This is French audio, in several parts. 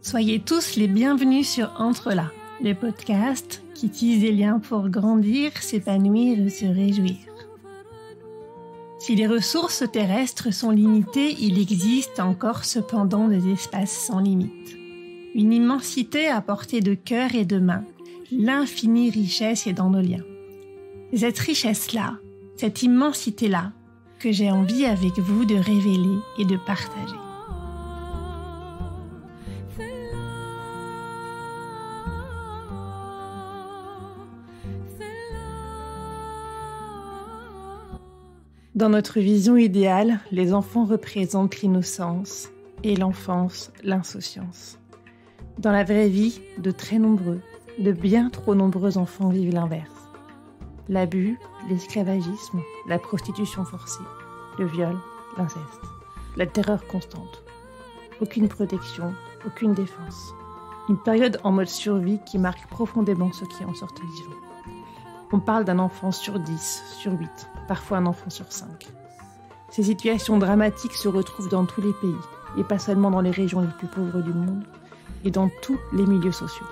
Soyez tous les bienvenus sur Entre là, le podcast qui tisse des liens pour grandir, s'épanouir et se réjouir. Si les ressources terrestres sont limitées, il existe encore cependant des espaces sans limite. Une immensité à portée de cœur et de main, l'infinie richesse est dans nos liens. Cette richesse-là, cette immensité-là, que j'ai envie avec vous de révéler et de partager. Dans notre vision idéale, les enfants représentent l'innocence et l'enfance, l'insouciance. Dans la vraie vie, de très nombreux, de bien trop nombreux enfants vivent l'inverse. L'abus, l'esclavagisme, la prostitution forcée, le viol, l'inceste, la terreur constante. Aucune protection, aucune défense. Une période en mode survie qui marque profondément ceux qui en sortent vivants. On parle d'un enfant sur 10, sur 8, parfois un enfant sur 5. Ces situations dramatiques se retrouvent dans tous les pays, et pas seulement dans les régions les plus pauvres du monde, et dans tous les milieux sociaux.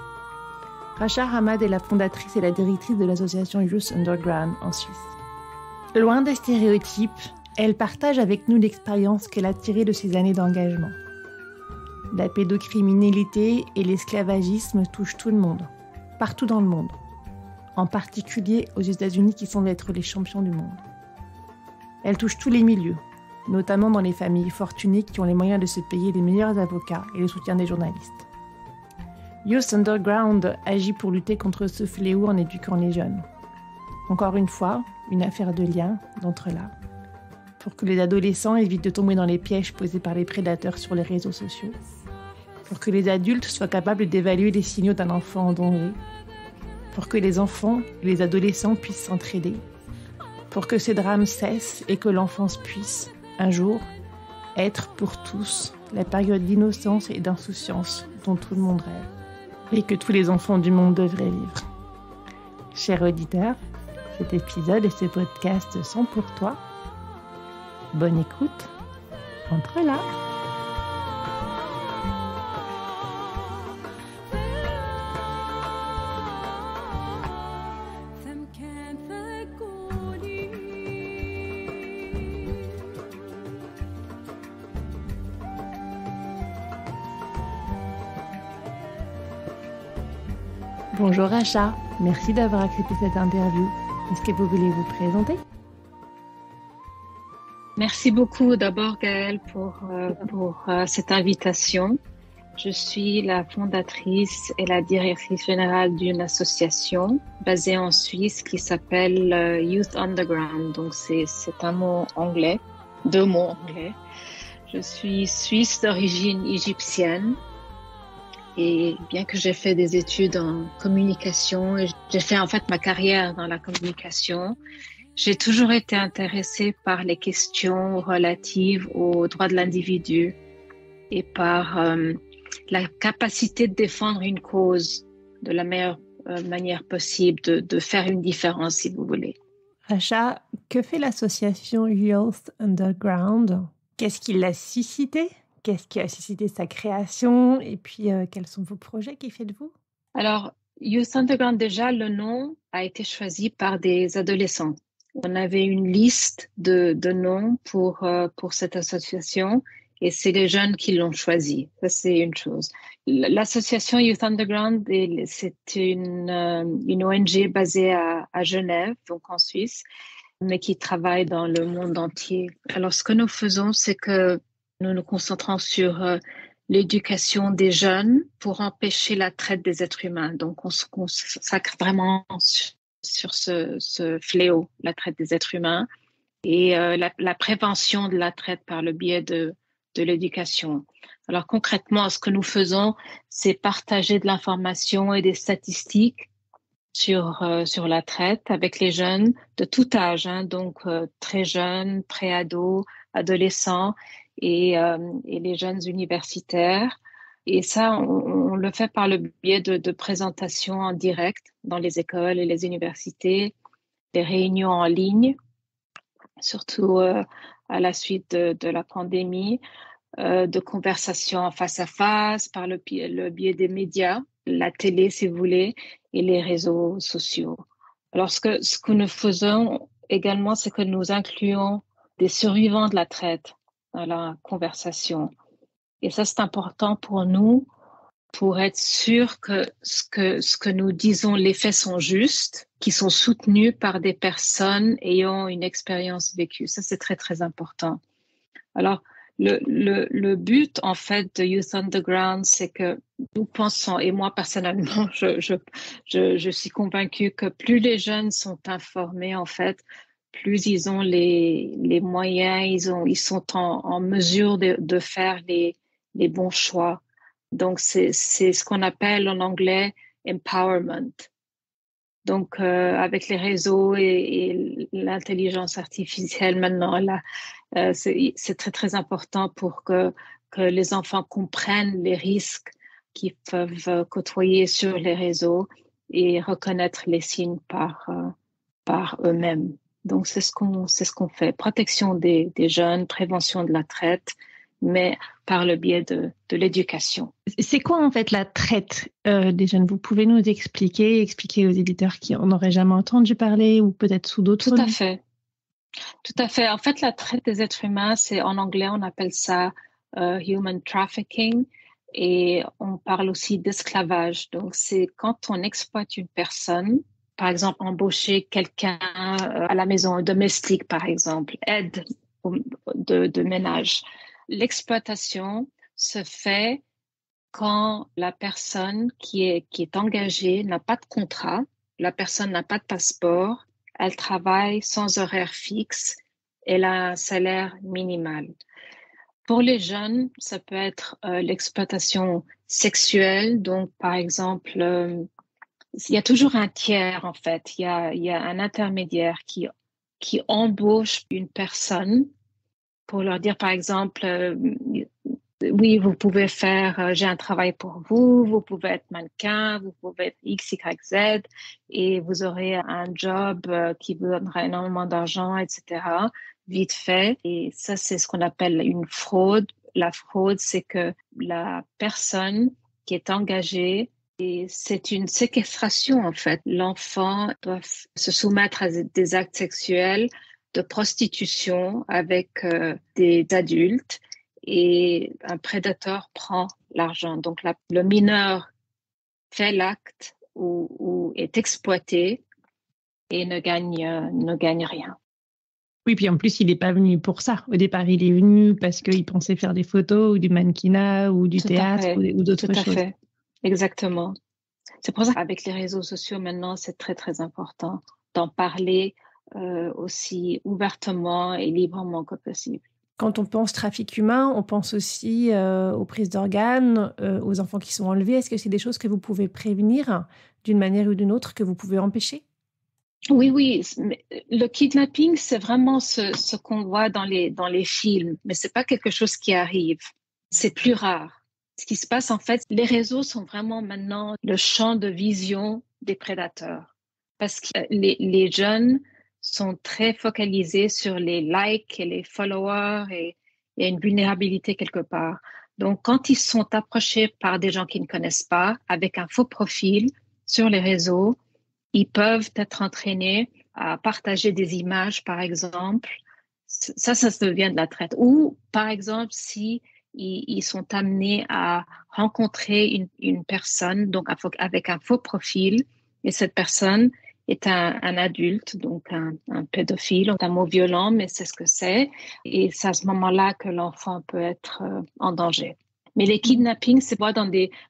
Rasha Hamad est la fondatrice et la directrice de l'association Youth Underground en Suisse. Loin des stéréotypes, elle partage avec nous l'expérience qu'elle a tirée de ses années d'engagement. La pédocriminalité et l'esclavagisme touchent tout le monde, partout dans le monde. En particulier aux États-Unis qui semblent être les champions du monde. Elle touche tous les milieux, notamment dans les familles fortunées qui ont les moyens de se payer les meilleurs avocats et le soutien des journalistes. Youth Underground agit pour lutter contre ce fléau en éduquant les jeunes. Encore une fois, une affaire de lien, d'entrelacs, pour que les adolescents évitent de tomber dans les pièges posés par les prédateurs sur les réseaux sociaux, pour que les adultes soient capables d'évaluer les signaux d'un enfant en danger, pour que les enfants et les adolescents puissent s'entraider, pour que ces drames cessent et que l'enfance puisse, un jour, être pour tous la période d'innocence et d'insouciance dont tout le monde rêve et que tous les enfants du monde devraient vivre. Chers auditeurs, cet épisode et ce podcast sont pour toi. Bonne écoute, entre là. Bonjour Rasha, merci d'avoir accepté cette interview. Est-ce que vous voulez vous présenter? Merci beaucoup d'abord Gaëlle pour cette invitation. Je suis la fondatrice et la directrice générale d'une association basée en Suisse qui s'appelle Youth Underground. Donc c'est un mot anglais, 2 mots anglais. Je suis suisse d'origine égyptienne. Et bien que j'ai fait des études en communication, et j'ai fait en fait ma carrière dans la communication, j'ai toujours été intéressée par les questions relatives aux droits de l'individu et par la capacité de défendre une cause de la meilleure manière possible, de faire une différence si vous voulez. Rasha, que fait l'association Youth Underground? Qu'est-ce qui l'a suscité? Qu'est-ce qui a suscité sa création? Et puis, quels sont vos projets? Qui faites-vous? Alors, Youth Underground, déjà, le nom a été choisi par des adolescents. On avait une liste de noms pour cette association et c'est les jeunes qui l'ont choisi. Ça, c'est une chose. L'association Youth Underground, c'est une ONG basée à Genève, donc en Suisse, mais qui travaille dans le monde entier. Alors, ce que nous faisons, c'est que nous nous concentrons sur l'éducation des jeunes pour empêcher la traite des êtres humains. Donc, on se consacre vraiment sur ce fléau, la traite des êtres humains, et la prévention de la traite par le biais de l'éducation. Alors, concrètement, ce que nous faisons, c'est partager de l'information et des statistiques sur la traite avec les jeunes de tout âge, donc très jeunes, pré-ados, adolescents, et les jeunes universitaires. Et ça, on le fait par le biais de présentations en direct dans les écoles et les universités, des réunions en ligne, surtout à la suite de la pandémie, de conversations face à face, par le biais des médias, la télé si vous voulez, et les réseaux sociaux. Alors ce que nous faisons également, c'est que nous incluons des survivants de la traite dans la conversation. Et ça, c'est important pour nous, pour être sûr que ce que nous disons, les faits sont justes, qui sont soutenus par des personnes ayant une expérience vécue. Ça, c'est très, très important. Alors, le but, en fait, de Youth Underground, c'est que nous pensons, et moi personnellement, je suis convaincue que plus les jeunes sont informés, en fait, plus ils ont les moyens, ils sont en mesure de faire les bons choix. Donc, c'est ce qu'on appelle en anglais empowerment. Donc, avec les réseaux et l'intelligence artificielle maintenant, là, c'est très, très important pour que les enfants comprennent les risques qu'ils peuvent côtoyer sur les réseaux et reconnaître les signes par eux-mêmes. Donc, c'est ce qu'on fait. Protection des jeunes, prévention de la traite, mais par le biais de l'éducation. C'est quoi en fait la traite des jeunes? Vous pouvez nous expliquer aux éditeurs qui en auraient jamais entendu parler ou peut-être sous d'autres Tout à noms? fait. Tout à fait. En fait, la traite des êtres humains, c'est en anglais, on appelle ça human trafficking et on parle aussi d'esclavage. Donc, c'est quand on exploite une personne, par exemple, embaucher quelqu'un à la maison, un domestique, par exemple, aide de ménage. L'exploitation se fait quand la personne qui est engagée n'a pas de contrat, la personne n'a pas de passeport, elle travaille sans horaire fixe, elle a un salaire minimal. Pour les jeunes, ça peut être l'exploitation sexuelle. Donc, par exemple, il y a toujours un tiers, en fait. Il y a un intermédiaire qui embauche une personne pour leur dire, par exemple, oui, vous pouvez faire, j'ai un travail pour vous, vous pouvez être mannequin, vous pouvez être X, Y, Z, et vous aurez un job qui vous donnera énormément d'argent, etc., vite fait. Et ça, c'est ce qu'on appelle une fraude. La fraude, c'est que la personne qui est engagée, et c'est une séquestration, en fait. L'enfant doit se soumettre à des actes sexuels de prostitution avec des adultes et un prédateur prend l'argent. Donc le mineur fait l'acte ou est exploité et ne gagne rien. Oui, puis en plus, il n'est pas venu pour ça. Au départ, il est venu parce qu'il pensait faire des photos ou du mannequinat ou du Tout à théâtre fait, ou d'autres tout à choses. fait, exactement. C'est pour ça qu'avec les réseaux sociaux maintenant, c'est très très important d'en parler aussi ouvertement et librement que possible. Quand on pense trafic humain, on pense aussi aux prises d'organes, aux enfants qui sont enlevés. Est-ce que c'est des choses que vous pouvez prévenir d'une manière ou d'une autre, que vous pouvez empêcher? Oui, oui. Le kidnapping, c'est vraiment ce qu'on voit dans les films, mais c'est pas quelque chose qui arrive. C'est plus rare. Ce qui se passe, en fait, les réseaux sont vraiment maintenant le champ de vision des prédateurs. Parce que les jeunes sont très focalisés sur les likes et les followers et il y a une vulnérabilité quelque part. Donc, quand ils sont approchés par des gens qu'ils ne connaissent pas, avec un faux profil sur les réseaux, ils peuvent être entraînés à partager des images, par exemple. Ça devient de la traite. Ou, par exemple, si ils sont amenés à rencontrer une personne, donc avec un faux profil, et cette personne est un adulte, donc un pédophile, un mot violent, mais c'est ce que c'est. Et c'est à ce moment-là que l'enfant peut être en danger. Mais les kidnappings, c'est pas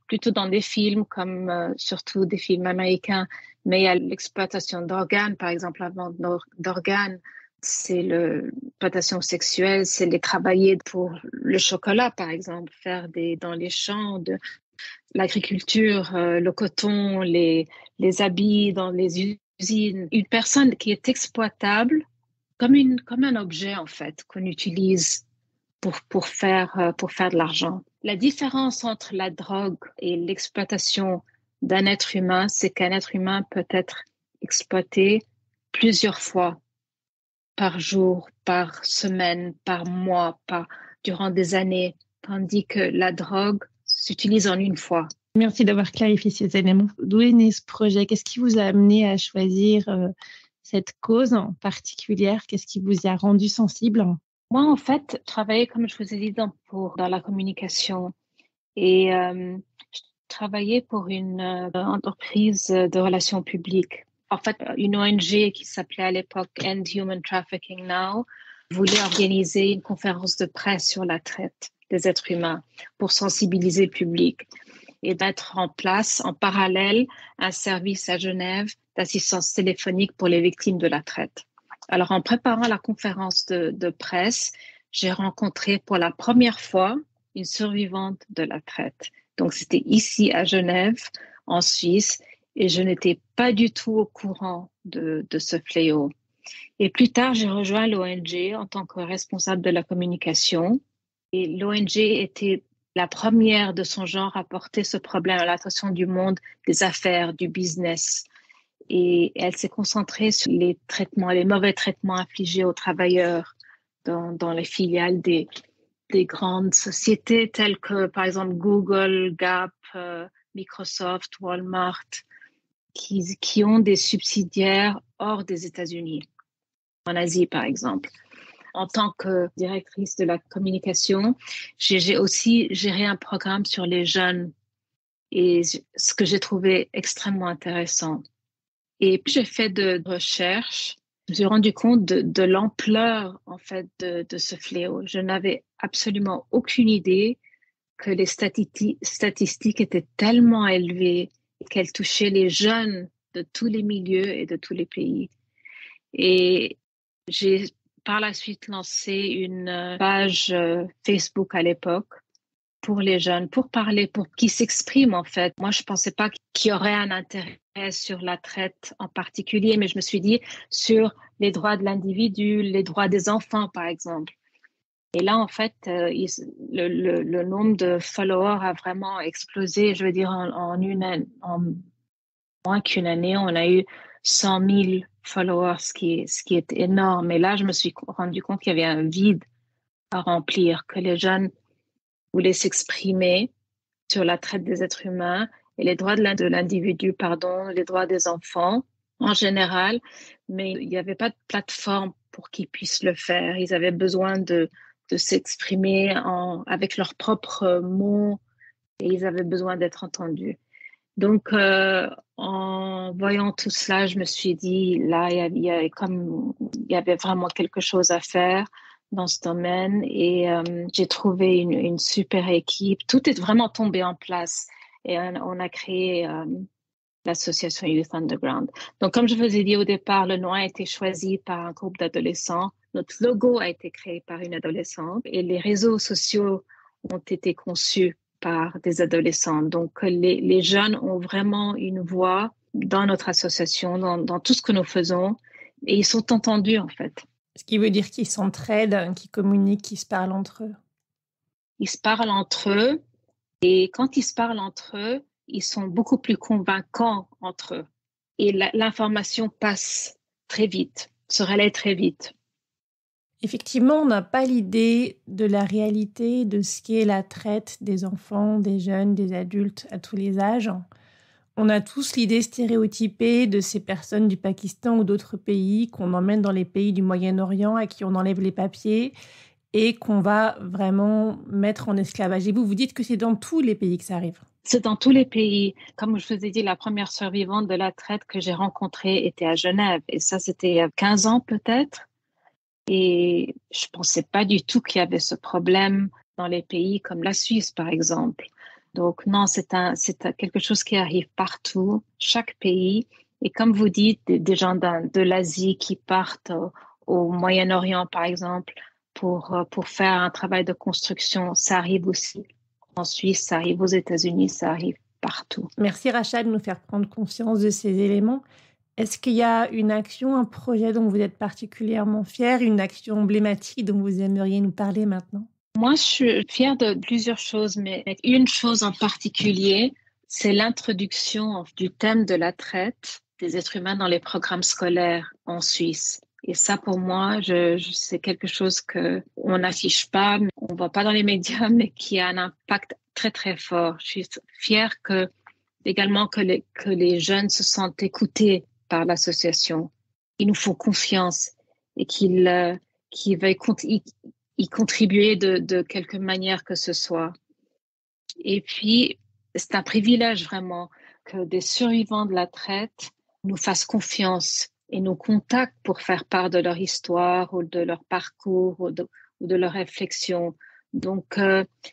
plutôt dans des films comme surtout des films américains, mais il y a l'exploitation d'organes, par exemple, la vente d'organes, c'est l'exploitation sexuelle, c'est les travailler pour le chocolat, par exemple, faire dans les champs de l'agriculture, le coton, les habits dans les usines. Une personne qui est exploitable comme un objet, en fait, qu'on utilise pour faire de l'argent. La différence entre la drogue et l'exploitation d'un être humain, c'est qu'un être humain peut être exploité plusieurs fois par jour, par semaine, par mois, durant des années. tandis que la drogue s'utilise en une fois. Merci d'avoir clarifié ces éléments. D'où est né ce projet? Qu'est-ce qui vous a amené à choisir cette cause en particulière? Qu'est-ce qui vous a rendu sensible? Moi, en fait, je travaillais, comme je vous ai dit, dans la communication. Et je travaillais pour une entreprise de relations publiques. En fait, une ONG qui s'appelait à l'époque End Human Trafficking Now voulait organiser une conférence de presse sur la traite des êtres humains pour sensibiliser le public et mettre en place en parallèle un service à Genève d'assistance téléphonique pour les victimes de la traite. Alors, en préparant la conférence de presse, j'ai rencontré pour la première fois une survivante de la traite. Donc, c'était ici à Genève, en Suisse, et je n'étais pas du tout au courant de ce fléau. Et plus tard, j'ai rejoint l'ONG en tant que responsable de la communication. Et l'ONG était la première de son genre à porter ce problème à l'attention du monde des affaires, du business. Et elle s'est concentrée sur les mauvais traitements infligés aux travailleurs dans les filiales des grandes sociétés telles que, par exemple, Google, Gap, Microsoft, Walmart, qui ont des subsidiaires hors des États-Unis, en Asie, par exemple. En tant que directrice de la communication, j'ai aussi géré un programme sur les jeunes et ce que j'ai trouvé extrêmement intéressant. Et puis, j'ai fait de recherches. Je me suis rendu compte de l'ampleur, en fait, de ce fléau. Je n'avais absolument aucune idée que les statistiques étaient tellement élevées et qu'elles touchaient les jeunes de tous les milieux et de tous les pays. Et j'ai par la suite lancé une page Facebook à l'époque pour les jeunes, pour parler, pour qu'ils s'expriment en fait. Moi, je pensais pas qu'il y aurait un intérêt sur la traite en particulier, mais je me suis dit sur les droits de l'individu, les droits des enfants, par exemple. Et là, en fait, le nombre de followers a vraiment explosé. Je veux dire, en moins qu'une année, on a eu 100 000 followers, ce qui est énorme. Et là, je me suis rendu compte qu'il y avait un vide à remplir, que les jeunes voulaient s'exprimer sur la traite des êtres humains et les droits de l'individu, les droits des enfants en général, mais il n'y avait pas de plateforme pour qu'ils puissent le faire. Ils avaient besoin de s'exprimer avec leurs propres mots et ils avaient besoin d'être entendus. Donc, en voyant tout cela, je me suis dit, là, il y avait vraiment quelque chose à faire dans ce domaine et j'ai trouvé une super équipe. Tout est vraiment tombé en place et on a créé l'association Youth Underground. Donc, comme je vous ai dit au départ, le nom a été choisi par un groupe d'adolescents. Notre logo a été créé par une adolescente et les réseaux sociaux ont été conçus par des adolescents. Donc, les jeunes ont vraiment une voix dans notre association, dans tout ce que nous faisons et ils sont entendus en fait. Ce qui veut dire qu'ils s'entraident, qu'ils communiquent, qu'ils se parlent entre eux. Ils se parlent entre eux et quand ils se parlent entre eux, ils sont beaucoup plus convaincants entre eux. Et l'information passe très vite, se relaie très vite. Effectivement, on n'a pas l'idée de la réalité de ce qu'est la traite des enfants, des jeunes, des adultes à tous les âges. On a tous l'idée stéréotypée de ces personnes du Pakistan ou d'autres pays qu'on emmène dans les pays du Moyen-Orient à qui on enlève les papiers et qu'on va vraiment mettre en esclavage. Et vous dites que c'est dans tous les pays que ça arrive. C'est dans tous les pays. Comme je vous ai dit, la première survivante de la traite que j'ai rencontrée était à Genève. Et ça, c'était il y a 15 ans peut-être. Et je ne pensais pas du tout qu'il y avait ce problème dans les pays comme la Suisse, par exemple. Donc non, c'est quelque chose qui arrive partout, chaque pays. Et comme vous dites, des gens de l'Asie qui partent au Moyen-Orient, par exemple, pour faire un travail de construction, ça arrive aussi en Suisse, ça arrive aux États-Unis, ça arrive partout. Merci Rachel de nous faire prendre conscience de ces éléments. Est-ce qu'il y a une action, un projet dont vous êtes particulièrement fière, une action emblématique dont vous aimeriez nous parler maintenant ? Moi, je suis fière de plusieurs choses, mais une chose en particulier, c'est l'introduction du thème de la traite des êtres humains dans les programmes scolaires en Suisse. Et ça, pour moi, c'est quelque chose qu'on n'affiche pas, ne voit pas dans les médias, mais qui a un impact très, très fort. Je suis fière également que les jeunes se sentent écoutés par l'association. Ils nous font confiance et qu'ils veuillent y contribuer de quelque manière que ce soit. Et puis, c'est un privilège vraiment que des survivants de la traite nous fassent confiance et nous contactent pour faire part de leur histoire ou de leur parcours ou de leurs réflexions. Donc,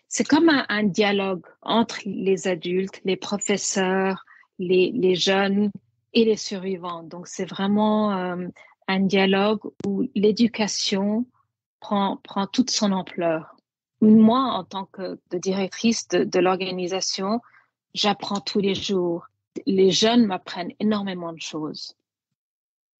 c'est comme un dialogue entre les adultes, les professeurs, les jeunes et les survivants. Donc, c'est vraiment un dialogue où l'éducation prend toute son ampleur. Moi, en tant que directrice de l'organisation, j'apprends tous les jours. Les jeunes m'apprennent énormément de choses.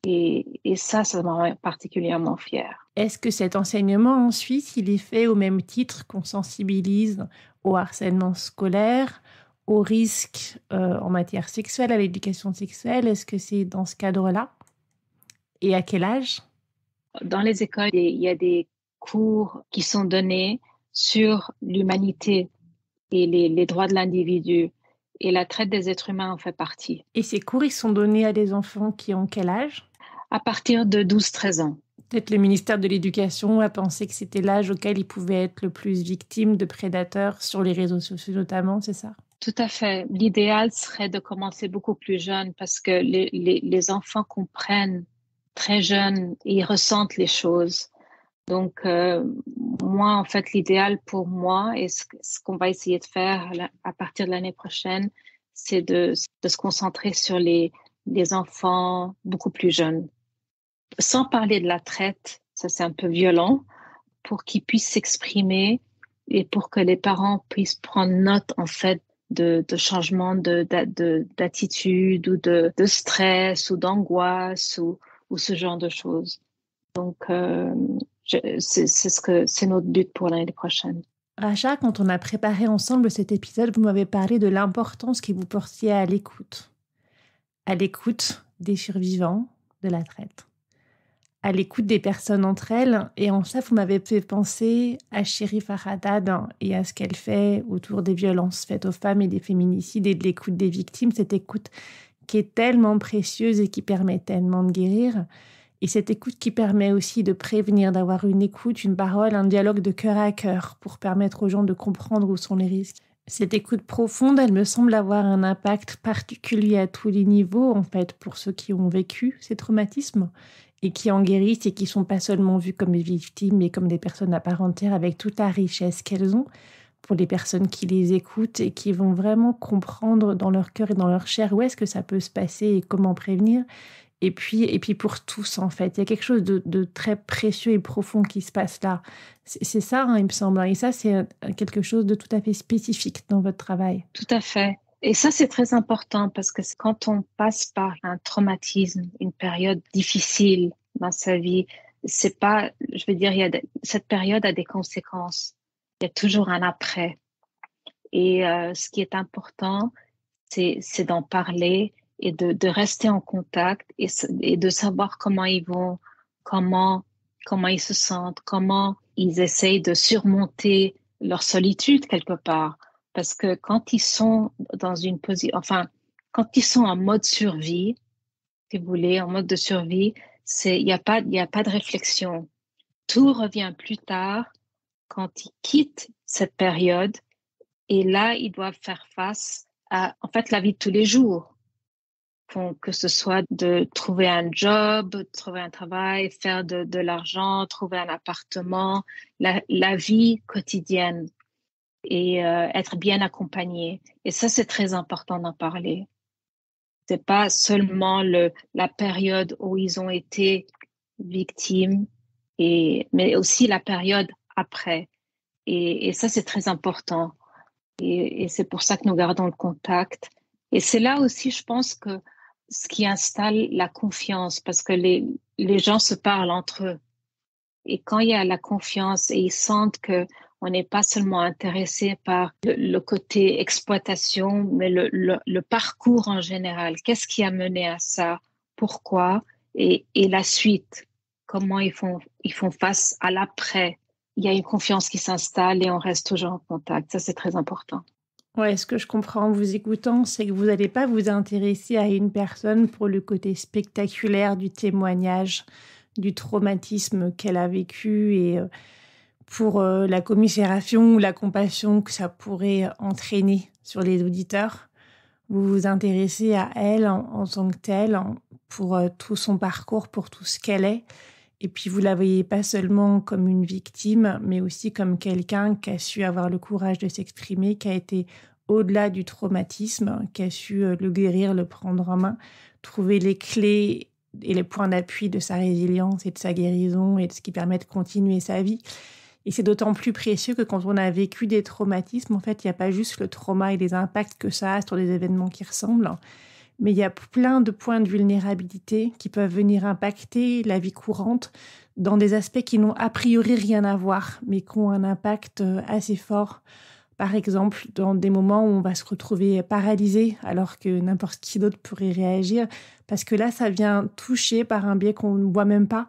Et ça me rend particulièrement fière. Est-ce que cet enseignement en Suisse, il est fait au même titre qu'on sensibilise au harcèlement scolaire, aux risques en matière sexuelle, à l'éducation sexuelle? Est-ce que c'est dans ce cadre-là? Et à quel âge? Dans les écoles, il y a des cours qui sont donnés sur l'humanité et les droits de l'individu. Et la traite des êtres humains en fait partie. Et ces cours, ils sont donnés à des enfants qui ont quel âge? À partir de 12-13 ans. Peut-être le ministère de l'Éducation a pensé que c'était l'âge auquel ils pouvaient être le plus victimes de prédateurs sur les réseaux sociaux notamment, c'est ça? Tout à fait. L'idéal serait de commencer beaucoup plus jeune parce que les enfants comprennent très jeunes et ils ressentent les choses. Donc, moi, en fait, l'idéal pour moi et ce qu'on va essayer de faire à partir de l'année prochaine, c'est de se concentrer sur les enfants beaucoup plus jeunes. Sans parler de la traite, ça c'est un peu violent, pour qu'ils puissent s'exprimer et pour que les parents puissent prendre note, en fait, de changements d'attitude ou de stress ou d'angoisse ou ce genre de choses. Donc, c'est notre but pour l'année prochaine. Racha, quand on a préparé ensemble cet épisode, vous m'avez parlé de l'importance que vous portiez à l'écoute des survivants de la traite, à l'écoute des personnes entre elles. Et en ça, vous m'avez fait penser à Cherifah Haddad et à ce qu'elle fait autour des violences faites aux femmes et des féminicides et de l'écoute des victimes, cette écoute qui est tellement précieuse et qui permet tellement de guérir. Et cette écoute qui permet aussi de prévenir, d'avoir une écoute, une parole, un dialogue de cœur à cœur pour permettre aux gens de comprendre où sont les risques. Cette écoute profonde, elle me semble avoir un impact particulier à tous les niveaux, en fait, pour ceux qui ont vécu ces traumatismes et qui en guérissent et qui ne sont pas seulement vus comme des victimes, mais comme des personnes à part entière avec toute la richesse qu'elles ont, pour les personnes qui les écoutent et qui vont vraiment comprendre dans leur cœur et dans leur chair où est-ce que ça peut se passer et comment prévenir. Et puis pour tous, en fait, il y a quelque chose de très précieux et profond qui se passe là. C'est ça, hein, il me semble. Et ça, c'est quelque chose de tout à fait spécifique dans votre travail. Tout à fait. Et ça, c'est très important parce que quand on passe par un traumatisme, une période difficile dans sa vie, c'est pas, je veux dire, cette période a des conséquences. Il y a toujours un après. Et ce qui est important, c'est d'en parler et de rester en contact et de savoir comment ils vont, comment ils se sentent, comment ils essayent de surmonter leur solitude quelque part. Parce que quand ils sont dans une position, enfin, quand ils sont en mode survie, si vous voulez, en mode de survie, il n'y a pas de réflexion. Tout revient plus tard quand ils quittent cette période et là, ils doivent faire face à, en fait, la vie de tous les jours. Que ce soit de trouver un job, de trouver un travail, faire de l'argent, trouver un appartement, la vie quotidienne et être bien accompagné. Et ça, c'est très important d'en parler. C'est pas seulement la période où ils ont été victimes, mais aussi la période après. Et ça, c'est très important. Et c'est pour ça que nous gardons le contact. Et c'est là aussi, je pense, que ce qui installe la confiance, parce que les gens se parlent entre eux. Et quand il y a la confiance et ils sentent qu'on n'est pas seulement intéressé par le côté exploitation, mais le parcours en général. Qu'est-ce qui a mené à ça? Pourquoi? Et la suite. Comment ils font face à l'après, il y a une confiance qui s'installe et on reste toujours en contact. Ça, c'est très important. Ouais, ce que je comprends en vous écoutant, c'est que vous n'allez pas vous intéresser à une personne pour le côté spectaculaire du témoignage, du traumatisme qu'elle a vécu et pour la commisération ou la compassion que ça pourrait entraîner sur les auditeurs. Vous vous intéressez à elle en tant que telle, pour tout son parcours, pour tout ce qu'elle est. Et puis vous la voyez pas seulement comme une victime, mais aussi comme quelqu'un qui a su avoir le courage de s'exprimer, qui a été au-delà du traumatisme, qui a su le guérir, le prendre en main, trouver les clés et les points d'appui de sa résilience et de sa guérison et de ce qui permet de continuer sa vie. Et c'est d'autant plus précieux que quand on a vécu des traumatismes, en fait, il n'y a pas juste le trauma et les impacts que ça a sur des événements qui ressemblent, mais il y a plein de points de vulnérabilité qui peuvent venir impacter la vie courante dans des aspects qui n'ont a priori rien à voir, mais qui ont un impact assez fort. Par exemple, dans des moments où on va se retrouver paralysé alors que n'importe qui d'autre pourrait réagir, parce que là, ça vient toucher par un biais qu'on ne voit même pas,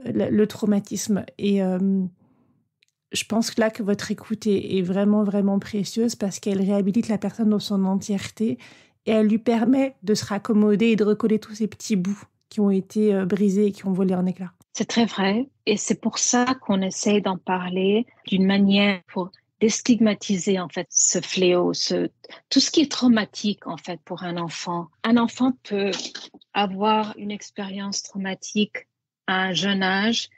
le traumatisme. Et je pense que là que votre écoute est vraiment, vraiment précieuse parce qu'elle réhabilite la personne dans son entièreté et elle lui permet de se raccommoder et de recoller tous ces petits bouts qui ont été brisés et qui ont volé en éclats. C'est très vrai et c'est pour ça qu'on essaie d'en parler d'une manière pour déstigmatiser en fait ce fléau, tout ce qui est traumatique en fait pour un enfant. Un enfant peut avoir une expérience traumatique à un jeune âge,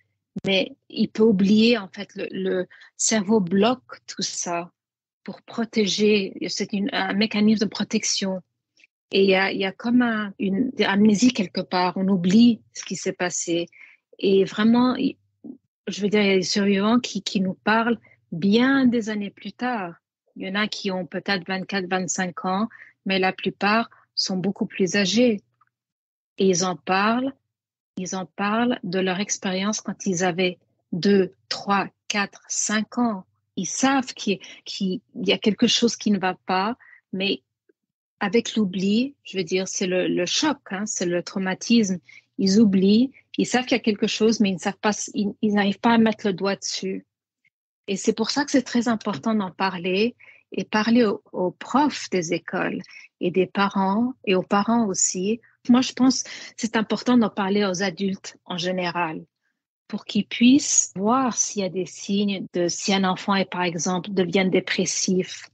mais il peut oublier en fait le cerveau bloque tout ça pour protéger. C'est un mécanisme de protection. Et il y a comme une amnésie quelque part. On oublie ce qui s'est passé. Et vraiment, je veux dire, il y a des survivants qui nous parlent bien des années plus tard. Il y en a qui ont peut-être 24, 25 ans, mais la plupart sont beaucoup plus âgés. Et ils en parlent de leur expérience quand ils avaient 2, 3, 4, 5 ans. Ils savent qu'il y a quelque chose qui ne va pas, mais avec l'oubli, je veux dire, c'est le choc, c'est le traumatisme. Ils oublient, ils savent qu'il y a quelque chose, mais ils n'arrivent pas à mettre le doigt dessus. Et c'est pour ça que c'est très important d'en parler et parler aux profs des écoles et des parents et aux parents aussi. Moi, je pense que c'est important d'en parler aux adultes en général pour qu'ils puissent voir s'il y a des signes si un enfant est, par exemple, devient dépressif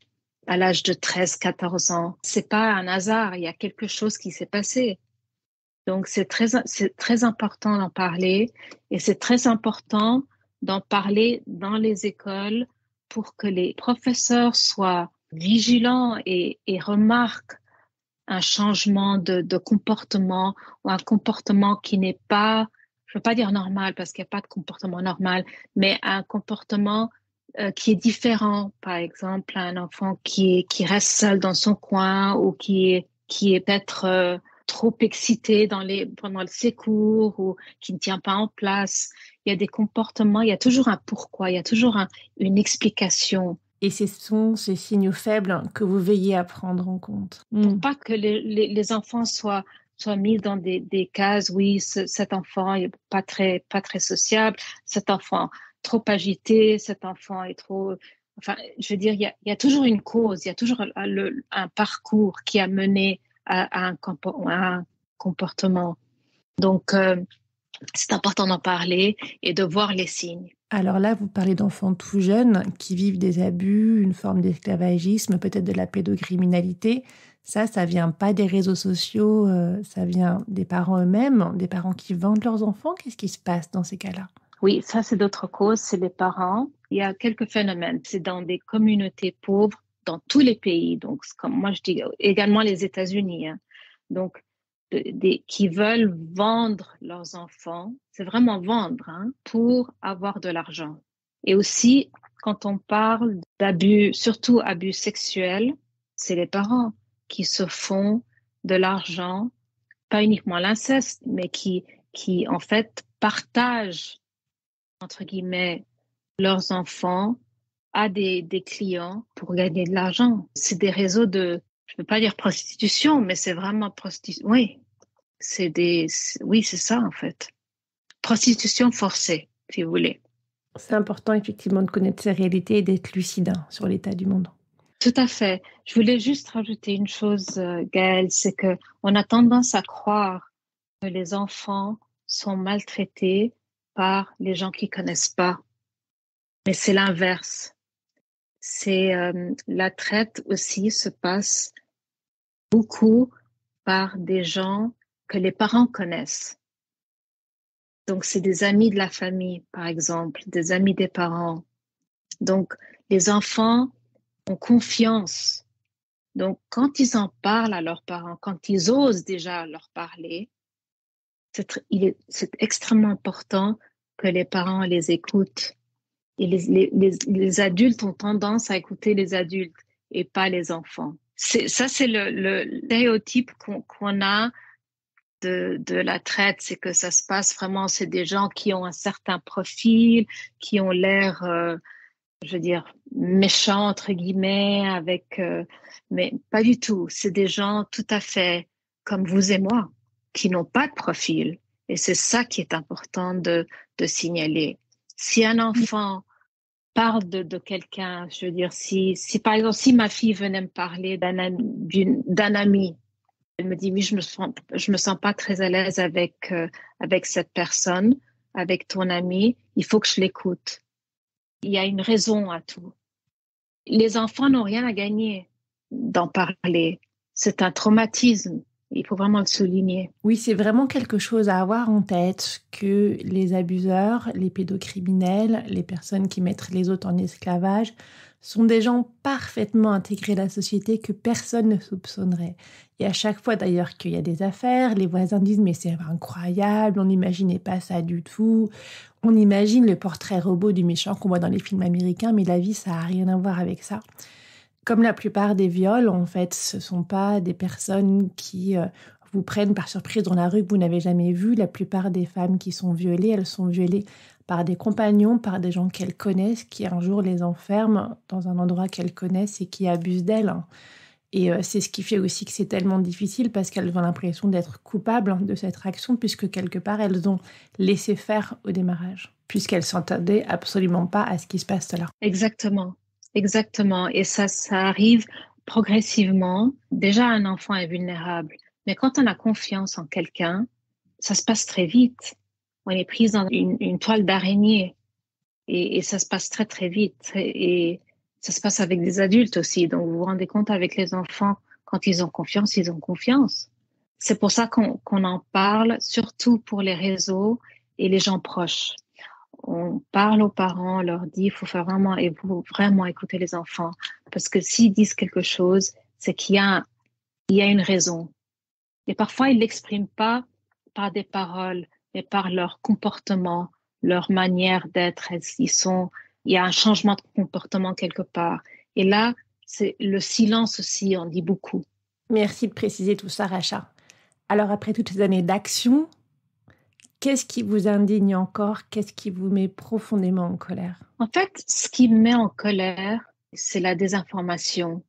à l'âge de 13, 14 ans. C'est pas un hasard, il y a quelque chose qui s'est passé. Donc, c'est très important d'en parler et c'est très important d'en parler dans les écoles pour que les professeurs soient vigilants et remarquent un changement de comportement ou un comportement qui n'est pas, je veux pas dire normal parce qu'il n'y a pas de comportement normal, mais un comportement qui est différent. Par exemple, un enfant qui reste seul dans son coin ou qui est peut-être trop excité pendant ses cours ou qui ne tient pas en place. Il y a des comportements, il y a toujours un pourquoi, il y a toujours une explication. Et ce sont ces signaux faibles que vous veillez à prendre en compte. Pour pas que les enfants soient mis dans des cases, oui, cet enfant est pas très sociable, cet enfant trop agité, cet enfant est trop... Enfin, je veux dire, il y a toujours une cause, il y a toujours un parcours qui a mené à un comportement. Donc, c'est important d'en parler et de voir les signes. Alors là, vous parlez d'enfants tout jeunes qui vivent des abus, une forme d'esclavagisme, peut-être de la pédocriminalité. Ça vient pas des réseaux sociaux, ça vient des parents eux-mêmes, des parents qui vendent leurs enfants. Qu'est-ce qui se passe dans ces cas-là? Oui, ça, c'est d'autres causes, c'est les parents. Il y a quelques phénomènes. C'est dans des communautés pauvres, dans tous les pays. Donc, comme moi, je dis également les États-Unis. Donc, qui veulent vendre leurs enfants, c'est vraiment vendre, pour avoir de l'argent. Et aussi, quand on parle d'abus, surtout abus sexuels, c'est les parents qui se font de l'argent, pas uniquement l'inceste, mais qui en fait partagent, entre guillemets, leurs enfants à des clients pour gagner de l'argent. C'est des réseaux je ne veux pas dire prostitution, mais c'est vraiment prostitution. Oui, oui, c'est ça en fait. Prostitution forcée, si vous voulez. C'est important effectivement de connaître ces réalités et d'être lucide sur l'état du monde. Tout à fait. Je voulais juste rajouter une chose, Gaëlle, c'est que on a tendance à croire que les enfants sont maltraités par les gens qui connaissent pas, mais c'est l'inverse. La traite aussi se passe beaucoup par des gens que les parents connaissent. Donc, c'est des amis de la famille, par exemple, des amis des parents. Donc, les enfants ont confiance. Donc, quand ils en parlent à leurs parents, quand ils osent déjà leur parler, c'est extrêmement important que les parents les écoutent. Et les adultes ont tendance à écouter les adultes et pas les enfants. Ça, c'est le stéréotype qu'on a de la traite, c'est que ça se passe vraiment, c'est des gens qui ont un certain profil, qui ont l'air, je veux dire, méchants, entre guillemets, mais pas du tout. C'est des gens tout à fait comme vous et moi, qui n'ont pas de profil. Et c'est ça qui est important de signaler. Si un enfant parle de quelqu'un, je veux dire, si par exemple, si ma fille venait me parler d'un ami, elle me dit, oui, je me sens pas très à l'aise avec cette personne, avec ton ami, il faut que je l'écoute. Il y a une raison à tout. Les enfants n'ont rien à gagner d'en parler. C'est un traumatisme. Il faut vraiment le souligner. Oui, c'est vraiment quelque chose à avoir en tête que les abuseurs, les pédocriminels, les personnes qui mettent les autres en esclavage sont des gens parfaitement intégrés à la société que personne ne soupçonnerait. Et à chaque fois d'ailleurs qu'il y a des affaires, les voisins disent mais c'est incroyable, on n'imaginait pas ça du tout. On imagine le portrait robot du méchant qu'on voit dans les films américains, mais la vie ça n'a rien à voir avec ça. Comme la plupart des viols, en fait, ce ne sont pas des personnes qui vous prennent par surprise dans la rue que vous n'avez jamais vues. La plupart des femmes qui sont violées, elles sont violées par des compagnons, par des gens qu'elles connaissent, qui un jour les enferment dans un endroit qu'elles connaissent et qui abusent d'elles. Et c'est ce qui fait aussi que c'est tellement difficile parce qu'elles ont l'impression d'être coupables de cette action puisque quelque part, elles ont laissé faire au démarrage, puisqu'elles ne s'attendaient absolument pas à ce qui se passe là. Exactement. Exactement. Et ça arrive progressivement. Déjà, un enfant est vulnérable. Mais quand on a confiance en quelqu'un, ça se passe très vite. On est prise dans une toile d'araignée. Et ça se passe très, très vite. Et ça se passe avec des adultes aussi. Donc, vous vous rendez compte avec les enfants, quand ils ont confiance, ils ont confiance. C'est pour ça qu'on en parle, surtout pour les réseaux et les gens proches. On parle aux parents, on leur dit, il faut faire vraiment écouter les enfants. Parce que s'ils disent quelque chose, c'est qu'il y a une raison. Et parfois, ils ne l'expriment pas par des paroles, mais par leur comportement, leur manière d'être. Il y a un changement de comportement quelque part. Et là, c'est le silence aussi, on dit beaucoup. Merci de préciser tout ça, Racha. Alors, après toutes ces années d'action, qu'est-ce qui vous indigne encore? Qu'est-ce qui vous met profondément en colère? En fait, ce qui me met en colère, c'est la désinformation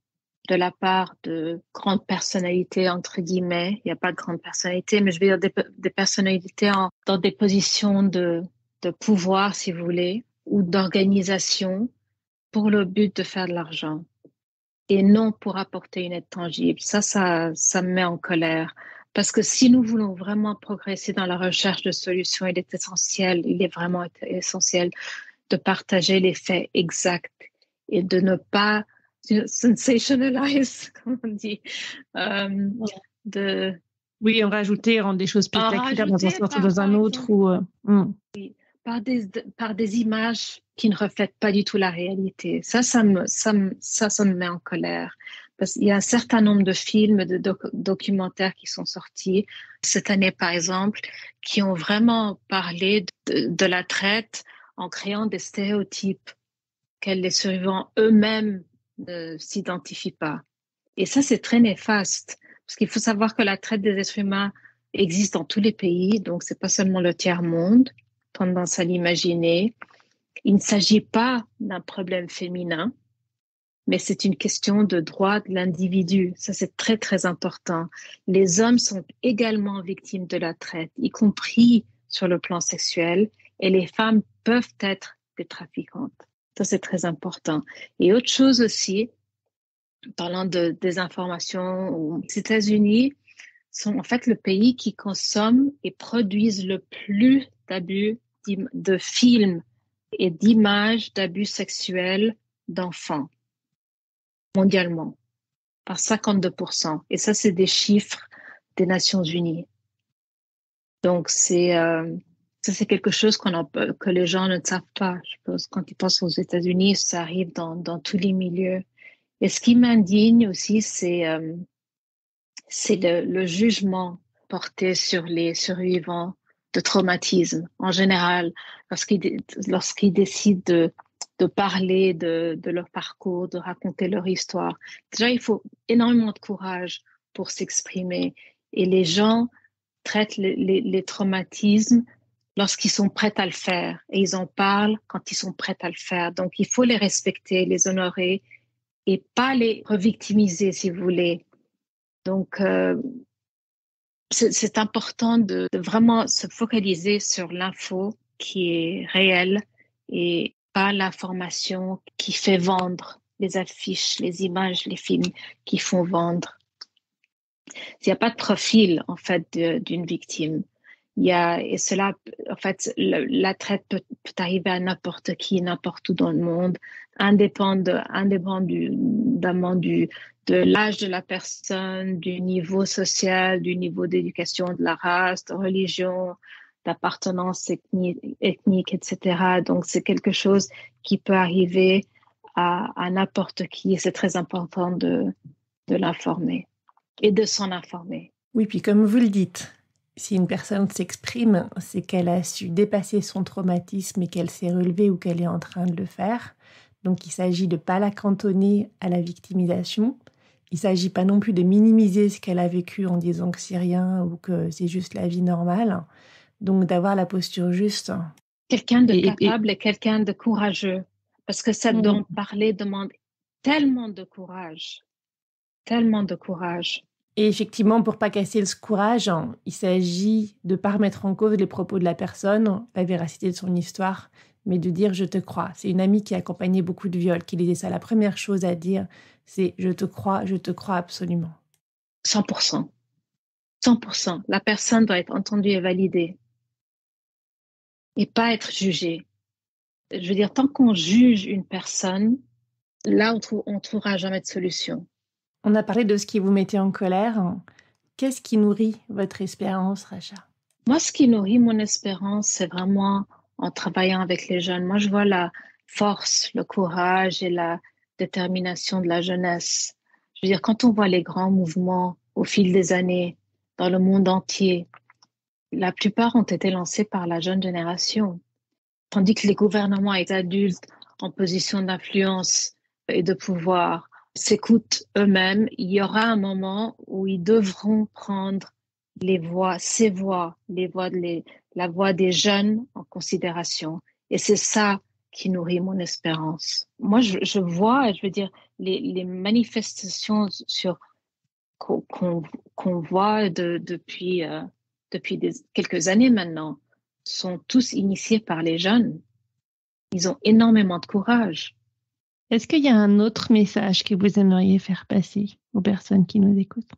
de la part de grandes personnalités, entre guillemets. Il n'y a pas de grandes personnalités, mais je veux dire des personnalités dans des positions de pouvoir, si vous voulez, ou d'organisation pour le but de faire de l'argent et non pour apporter une aide tangible. Ça me met en colère. Parce que si nous voulons vraiment progresser dans la recherche de solutions, il est vraiment essentiel de partager les faits exacts et de ne pas sensationalize, comme on dit. Oui, en rajouter, rendre des choses spectaculaires dans un sens ou dans un autre. Oui, par des images qui ne reflètent pas du tout la réalité. Ça me met en colère. Parce qu'il y a un certain nombre de films, de documentaires qui sont sortis cette année, par exemple, qui ont vraiment parlé de la traite en créant des stéréotypes que les survivants eux-mêmes ne s'identifient pas. Et ça, c'est très néfaste. Parce qu'il faut savoir que la traite des êtres humains existe dans tous les pays, donc c'est pas seulement le tiers-monde, tendance à l'imaginer. Il ne s'agit pas d'un problème féminin, mais c'est une question de droit de l'individu. Ça, c'est très, très important. Les hommes sont également victimes de la traite, y compris sur le plan sexuel, et les femmes peuvent être des trafiquantes. Ça, c'est très important. Et autre chose aussi, parlant de désinformation, les États-Unis sont en fait le pays qui consomme et produisent le plus d'abus de films et d'images d'abus sexuels d'enfants mondialement, par 52%. Et ça, c'est des chiffres des Nations Unies. Donc, ça, c'est quelque chose que les gens ne savent pas. Je pense, quand ils pensent aux États-Unis, ça arrive dans tous les milieux. Et ce qui m'indigne aussi, c'est le jugement porté sur les survivants de traumatisme en général, lorsqu'ils décident de parler de leur parcours, de raconter leur histoire. Déjà, il faut énormément de courage pour s'exprimer. Et les gens traitent les traumatismes lorsqu'ils sont prêts à le faire. Et ils en parlent quand ils sont prêts à le faire. Donc, il faut les respecter, les honorer et pas les revictimiser, si vous voulez. Donc, c'est important de vraiment se focaliser sur l'info qui est réelle et pas l'information qui fait vendre, les affiches, les images, les films qui font vendre. Il n'y a pas de profil, en fait, d'une victime. Et cela, en fait, la traite peut arriver à n'importe qui, n'importe où dans le monde, indépendamment de l'âge de la personne, du niveau social, du niveau d'éducation, de la race, de religion, d'appartenance ethnique, etc. Donc, c'est quelque chose qui peut arriver à n'importe qui et c'est très important de l'informer et de s'en informer. Oui, puis comme vous le dites, si une personne s'exprime, c'est qu'elle a su dépasser son traumatisme et qu'elle s'est relevée ou qu'elle est en train de le faire. Donc, il s'agit de ne pas la cantonner à la victimisation. Il ne s'agit pas non plus de minimiser ce qu'elle a vécu en disant que c'est rien ou que c'est juste la vie normale. Donc, d'avoir la posture juste. Quelqu'un de capable et quelqu'un de courageux. Parce que ça dont parler demande tellement de courage. Tellement de courage. Et effectivement, pour ne pas casser ce courage, il s'agit de ne pas remettre en cause les propos de la personne, la véracité de son histoire, mais de dire « je te crois ». C'est une amie qui a accompagné beaucoup de viols, qui disait ça. La première chose à dire, c'est « je te crois absolument ». 100%. 100%. La personne doit être entendue et validée. Et pas être jugée. Je veux dire, tant qu'on juge une personne, là, on trouvera jamais de solution. On a parlé de ce qui vous mettait en colère. Qu'est-ce qui nourrit votre espérance, Racha? Moi, ce qui nourrit mon espérance, c'est vraiment en travaillant avec les jeunes. Moi, je vois la force, le courage et la détermination de la jeunesse. Je veux dire, quand on voit les grands mouvements au fil des années dans le monde entier, la plupart ont été lancés par la jeune génération. Tandis que les gouvernements et les adultes en position d'influence et de pouvoir s'écoutent eux-mêmes, il y aura un moment où ils devront prendre la voix des jeunes en considération. Et c'est ça qui nourrit mon espérance. Moi, je vois, je veux dire, les manifestations qu'on voit depuis quelques années maintenant sont tous initiés par les jeunes. Ils ont énormément de courage. Est-ce qu'il y a un autre message que vous aimeriez faire passer aux personnes qui nous écoutent?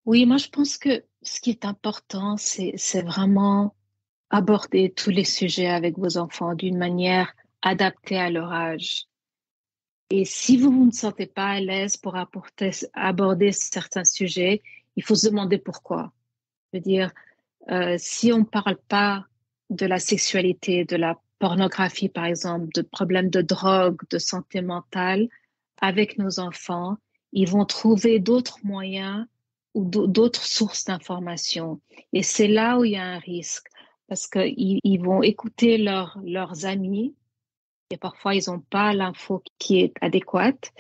Oui, moi je pense que ce qui est important, c'est vraiment aborder tous les sujets avec vos enfants d'une manière adaptée à leur âge. Et si vous ne sentez pas à l'aise pour aborder certains sujets, il faut se demander pourquoi. Je veux dire, si on ne parle pas de la sexualité, de la pornographie par exemple, de problèmes de drogue, de santé mentale, avec nos enfants, ils vont trouver d'autres moyens ou d'autres sources d'informations. Et c'est là où il y a un risque, parce qu'ils vont écouter leurs amis, et parfois ils n'ont pas l'info qui est adéquate,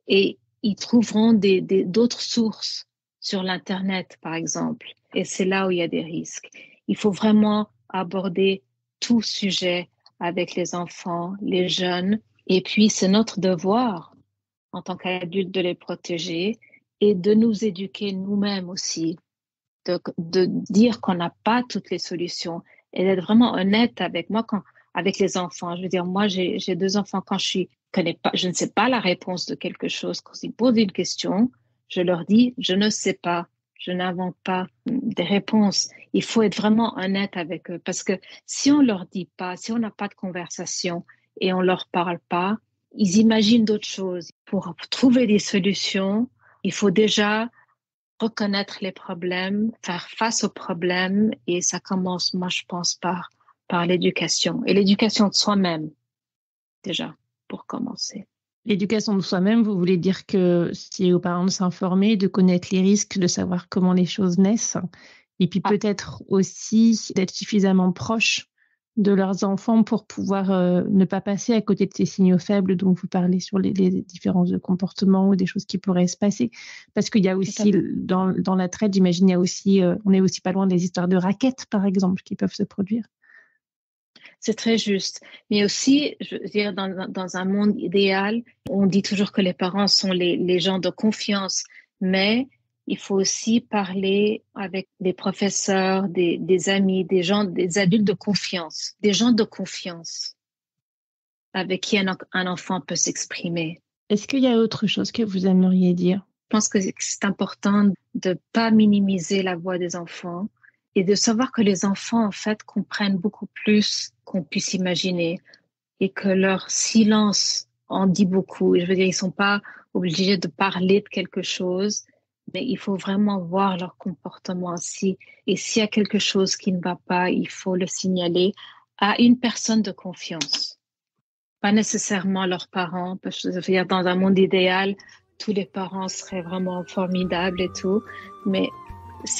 et ils trouveront d'autres sources sur l'Internet, par exemple. Et c'est là où il y a des risques. Il faut vraiment aborder tout sujet avec les enfants, les jeunes, et puis c'est notre devoir en tant qu'adultes de les protéger et de nous éduquer nous-mêmes aussi, de dire qu'on n'a pas toutes les solutions et d'être vraiment honnête avec moi. avec les enfants. Je veux dire, moi, j'ai 2 enfants. Quand je ne sais pas la réponse de quelque chose, quand ils posent une question, je leur dis, je ne sais pas. Je n'invente pas des réponses. Il faut être vraiment honnête avec eux parce que si on leur dit pas, si on n'a pas de conversation et on leur parle pas, ils imaginent d'autres choses. Pour trouver des solutions, il faut déjà reconnaître les problèmes, faire face aux problèmes et ça commence, moi, je pense, par l'éducation et l'éducation de soi-même, déjà, pour commencer. L'éducation de soi-même, vous voulez dire que c'est aux parents de s'informer, de connaître les risques, de savoir comment les choses naissent, et puis peut-être aussi d'être suffisamment proche de leurs enfants pour pouvoir ne pas passer à côté de ces signaux faibles dont vous parlez sur les différences de comportement ou des choses qui pourraient se passer. Parce qu'il y a aussi, dans la traite, j'imagine, il y a aussi, on est aussi pas loin des histoires de raquettes, par exemple, qui peuvent se produire. C'est très juste. Mais aussi, je veux dire, dans un monde idéal, on dit toujours que les parents sont les gens de confiance, mais il faut aussi parler avec des professeurs, des amis, des adultes de confiance, des gens de confiance avec qui un enfant peut s'exprimer. Est-ce qu'il y a autre chose que vous aimeriez dire? Je pense que c'est important de ne pas minimiser la voix des enfants et de savoir que les enfants, en fait, comprennent beaucoup plus qu'on puisse imaginer et que leur silence en dit beaucoup. Je veux dire, ils ne sont pas obligés de parler de quelque chose, mais il faut vraiment voir leur comportement aussi. Et s'il y a quelque chose qui ne va pas, il faut le signaler à une personne de confiance. Pas nécessairement leurs parents, parce que je veux dire, dans un monde idéal, tous les parents seraient vraiment formidables et tout, mais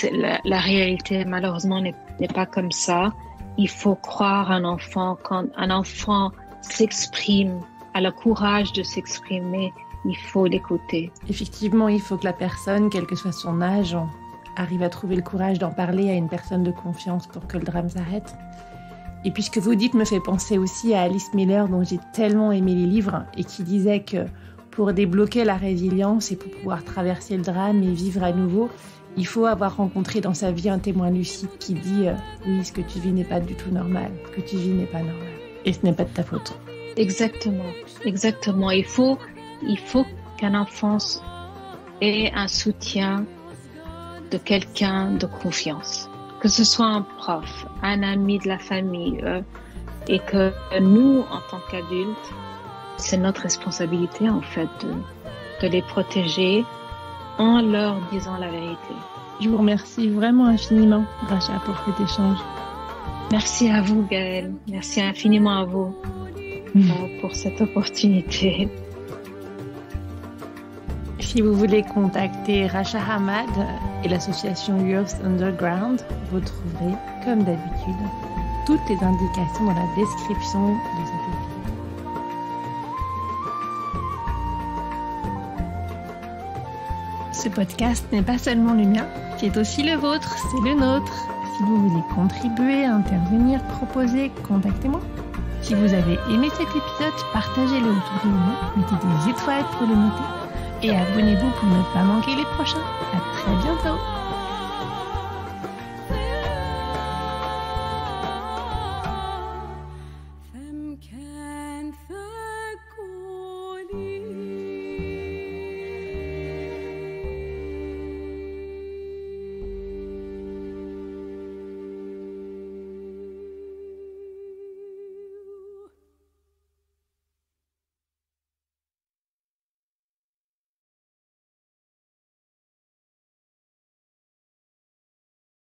la réalité, malheureusement, n'est pas comme ça. Il faut croire un enfant. Quand un enfant s'exprime, a le courage de s'exprimer, il faut l'écouter. Effectivement, il faut que la personne, quel que soit son âge, arrive à trouver le courage d'en parler à une personne de confiance pour que le drame s'arrête. Et puis ce que vous dites me fait penser aussi à Alice Miller, dont j'ai tellement aimé les livres, et qui disait que pour débloquer la résilience et pour pouvoir traverser le drame et vivre à nouveau, il faut avoir rencontré dans sa vie un témoin lucide qui dit oui, ce que tu vis n'est pas du tout normal, ce que tu vis n'est pas normal et ce n'est pas de ta faute. Exactement. Il faut qu'un enfant ait un soutien de quelqu'un de confiance, que ce soit un prof, un ami de la famille, et que nous, en tant qu'adultes, c'est notre responsabilité en fait de les protéger en leur disant la vérité. Je vous remercie vraiment infiniment, Racha, pour cet échange. Merci à vous, Gaëlle. Merci infiniment à vous pour cette opportunité. Si vous voulez contacter Racha Hamad et l'association Youth Underground, vous trouverez, comme d'habitude, toutes les indications dans la description de cet épisode. Ce podcast n'est pas seulement le mien, c'est aussi le vôtre, c'est le nôtre. Si vous voulez contribuer, intervenir, proposer, contactez-moi. Si vous avez aimé cet épisode, partagez-le autour de vous, mettez des étoiles pour le noter et abonnez-vous pour ne pas manquer les prochains. À très bientôt.